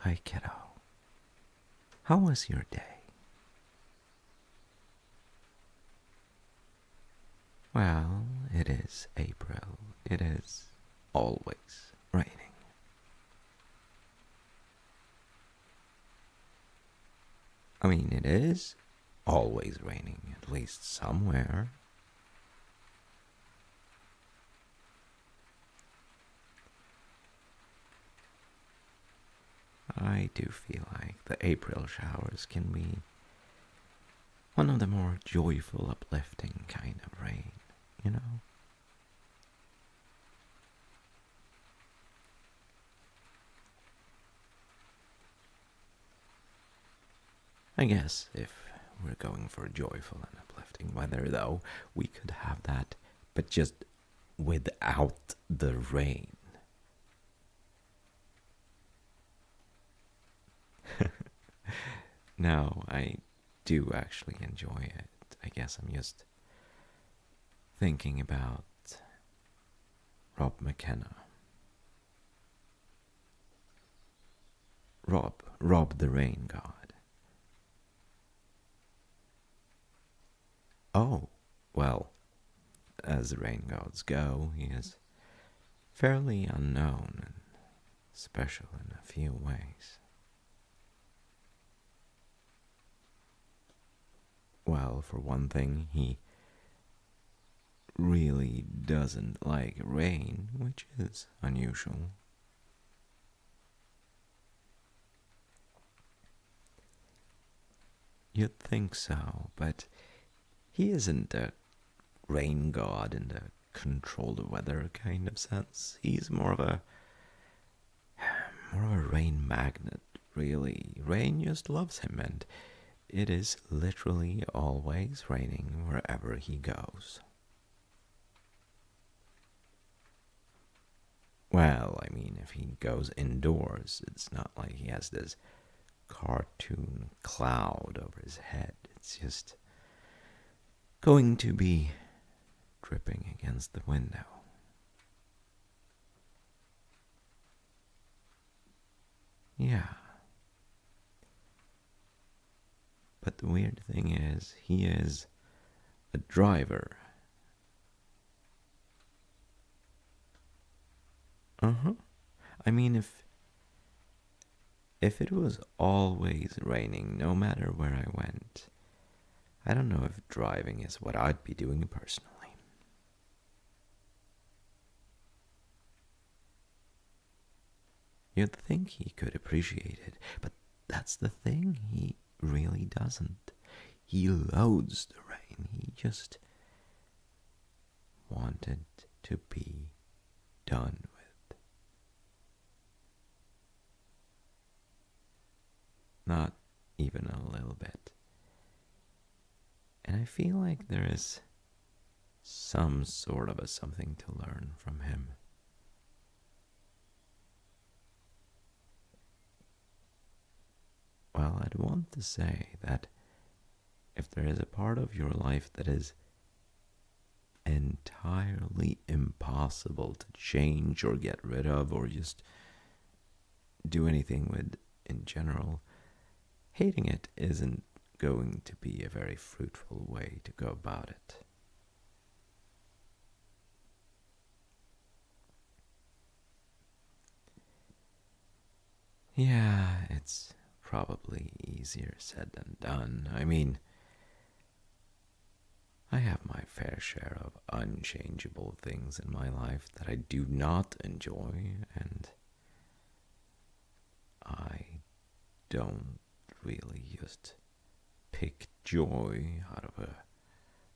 Hi, kiddo. How was your day? Well, it is April. It is always raining. I mean, it is always raining, at least somewhere. I do feel like the April showers can be one of the more joyful, uplifting kind of rain, you know? I guess if we're going for joyful and uplifting weather, though, we could have that, but just without the rain. No, I do actually enjoy it. I guess I'm just thinking about Rob McKenna. Rob the Rain God. Oh, well, as the rain gods go, he is fairly unknown and special in a few ways. Well, for one thing, he really doesn't like rain, which is unusual. You'd think so, but he isn't a rain god in the controlled weather kind of sense. He's more of a rain magnet, really. Rain just loves him, and it is literally always raining wherever he goes. Well, I mean, if he goes indoors, it's not like he has this cartoon cloud over his head. It's just going to be dripping against the window. Yeah. But the weird thing is, he is a driver. Uh-huh. I mean, if it was always raining, no matter where I went, I don't know if driving is what I'd be doing personally. You'd think he could appreciate it, but that's the thing, he really doesn't. He loathes the rain. He just wanted to be done with. Not even a little bit. And I feel like there is some sort of a something to learn from him. Well, I'd want to say that if there is a part of your life that is entirely impossible to change or get rid of or just do anything with in general, hating it isn't going to be a very fruitful way to go about it. Yeah, it's probably easier said than done. I mean, I have my fair share of unchangeable things in my life that I do not enjoy, and I don't really just pick joy out of a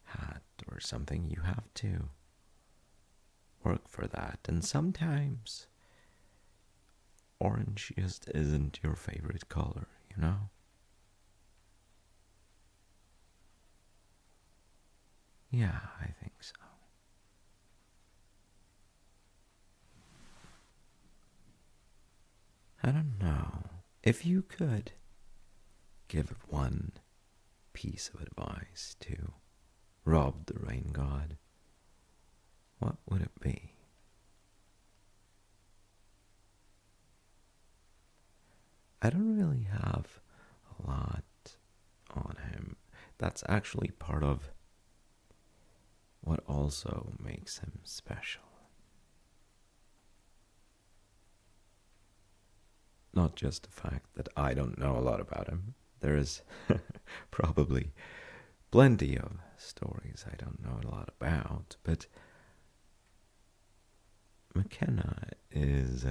hat or something. You have to work for that, and sometimes orange just isn't your favorite color, you know? Yeah, I think so. I don't know. If you could give one piece of advice to Rob the Rain God, what would it be? I don't really have a lot on him. That's actually part of what also makes him special. Not just the fact that I don't know a lot about him. There is probably plenty of stories I don't know a lot about, but McKenna is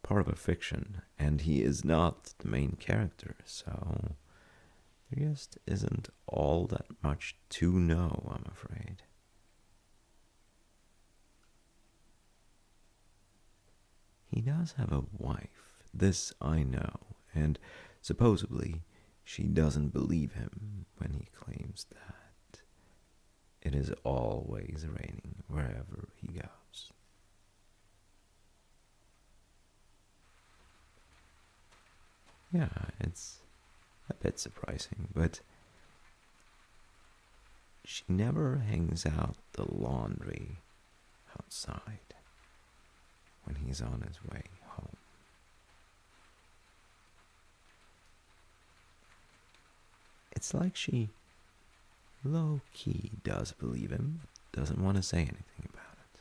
part of a fiction, and he is not the main character, so there just isn't all that much to know, I'm afraid. He does have a wife, this I know, and supposedly she doesn't believe him when he claims that it is always raining wherever he goes. Yeah, it's a bit surprising, but she never hangs out the laundry outside when he's on his way home. It's like she low key does believe him, doesn't want to say anything about it.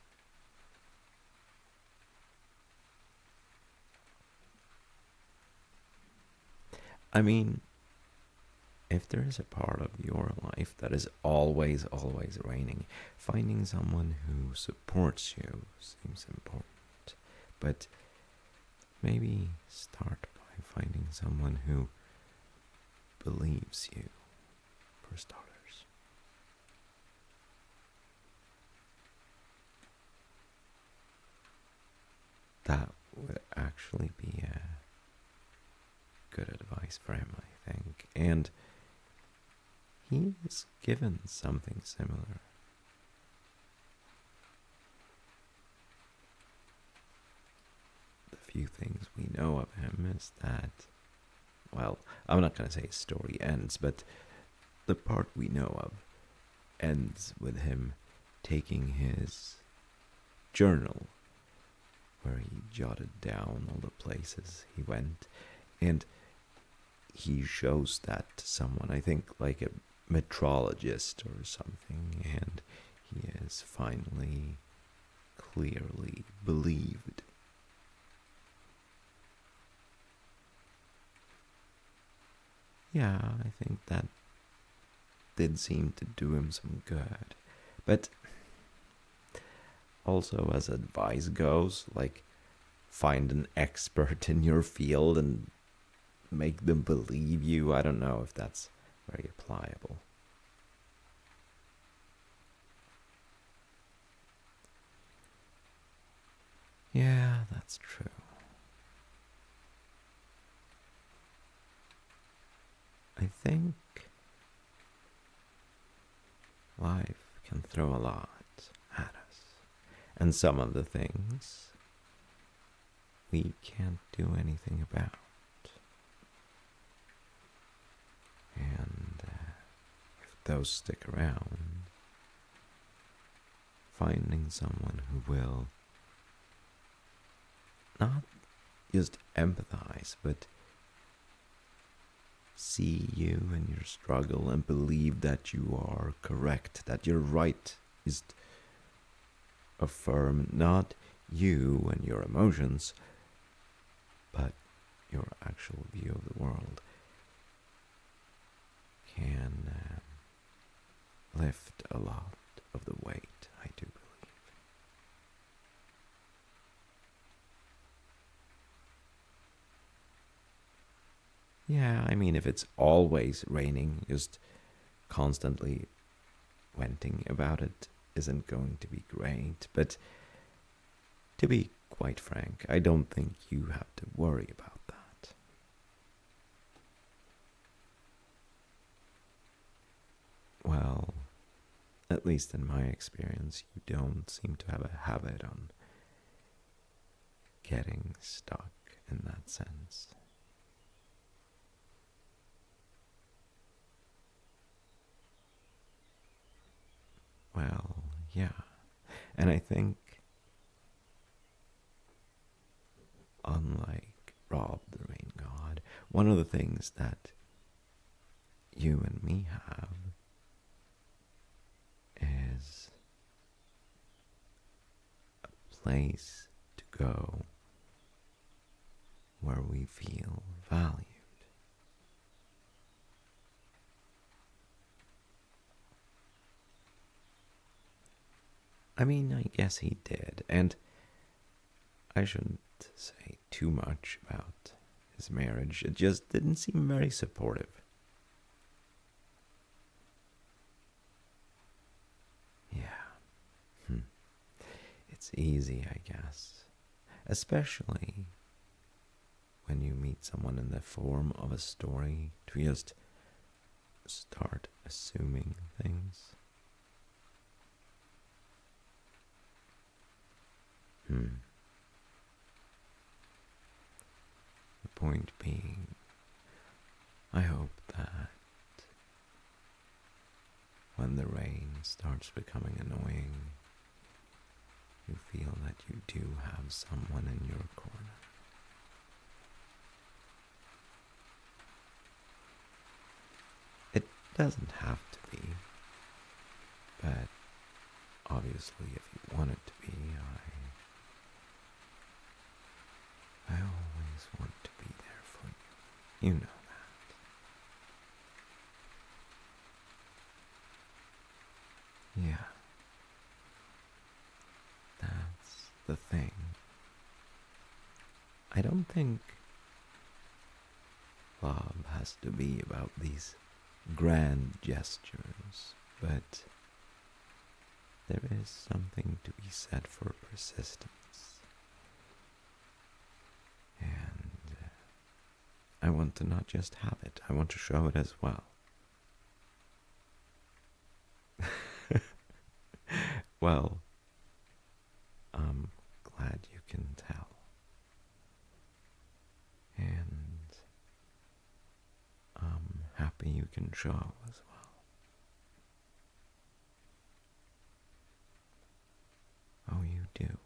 I mean, if there is a part of your life that is always, always raining, finding someone who supports you seems important. But maybe start by finding someone who believes you, for starters. That would actually be a good advice for him, I think. And he is given something similar. The few things we know of him is that, well, I'm not going to say his story ends, but the part we know of ends with him taking his journal where he jotted down all the places he went, and he shows that to someone, I think like a metrologist or something, and he is finally clearly believed. Yeah, I think that did seem to do him some good. But also, as advice goes, like, find an expert in your field and make them believe you. I don't know if that's very applicable. Yeah, that's true. I think life can throw a lot at us, and some of the things we can't do anything about. And if those stick around, finding someone who will not just empathize, but see you and your struggle and believe that you are correct, that you're right, is affirm not you and your emotions, but your actual view of the world, can lift a lot of the weight, I do believe. Yeah, I mean, if it's always raining, just constantly venting about it isn't going to be great. But to be quite frank, I don't think you have to worry about that. Well, at least in my experience, you don't seem to have a habit on getting stuck in that sense. Well, yeah. And I think, unlike one of the things that you and me have is a place to go where we feel valued. I mean, I guess he did, and I shouldn't say too much about his marriage. It just didn't seem very supportive. Yeah. It's easy, I guess. Especially when you meet someone in the form of a story to just start assuming things. The point being, I hope that when the rain starts becoming annoying, you feel that you do have someone in your corner. It doesn't have to be, but obviously if you want it to be, I always want to be there for you. You know that. Yeah. That's the thing. I don't think love has to be about these grand gestures, but there is something to be said for persistence. And I want to not just have it, I want to show it as well. Well, I'm glad you can tell. And I'm happy you can show as well. Oh, you do.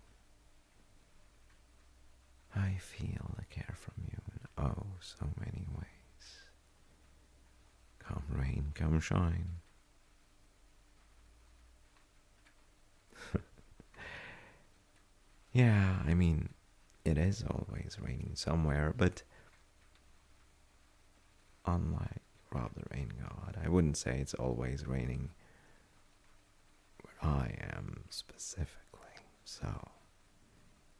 I feel the care from you in oh so many ways. Come rain, come shine. Yeah, I mean, it is always raining somewhere, but unlike Rob the Rain God, I wouldn't say it's always raining where I am specifically. So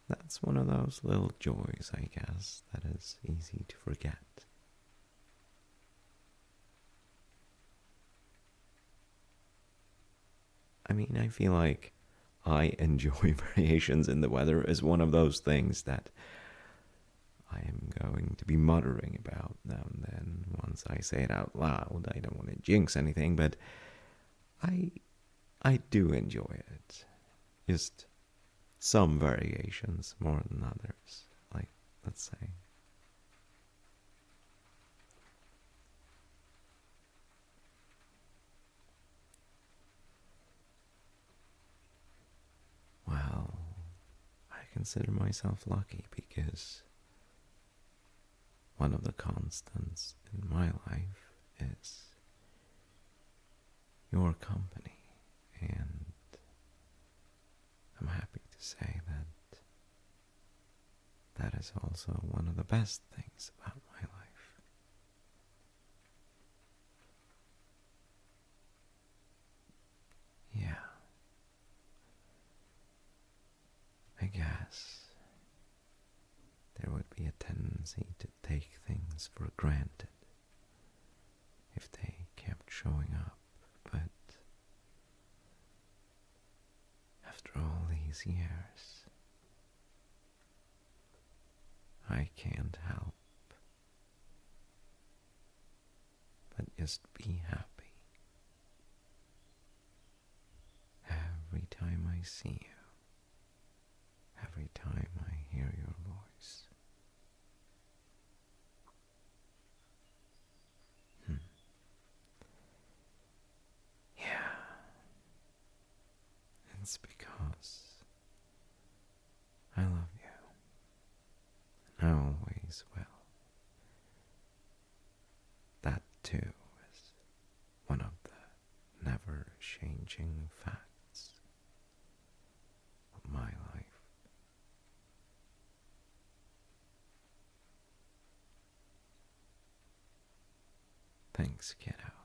that's one of those little joys, I guess, that is easy to forget. I mean, I feel like I enjoy variations in the weather as one of those things that I am going to be muttering about now and then once I say it out loud. I don't want to jinx anything, but I do enjoy it. Just some variations more than others, like, let's say. Well, I consider myself lucky because one of the constants in my life is your company, and I'm happy to say that that is also one of the best things about my life. Yeah. I guess there would be a tendency to take things for granted if they kept showing up, but after all these years, I can't help but just be happy every time I see you, every time I hear your voice. Yeah, it's because I love you, and I always will. challenging facts of my life. Thanks, kiddo.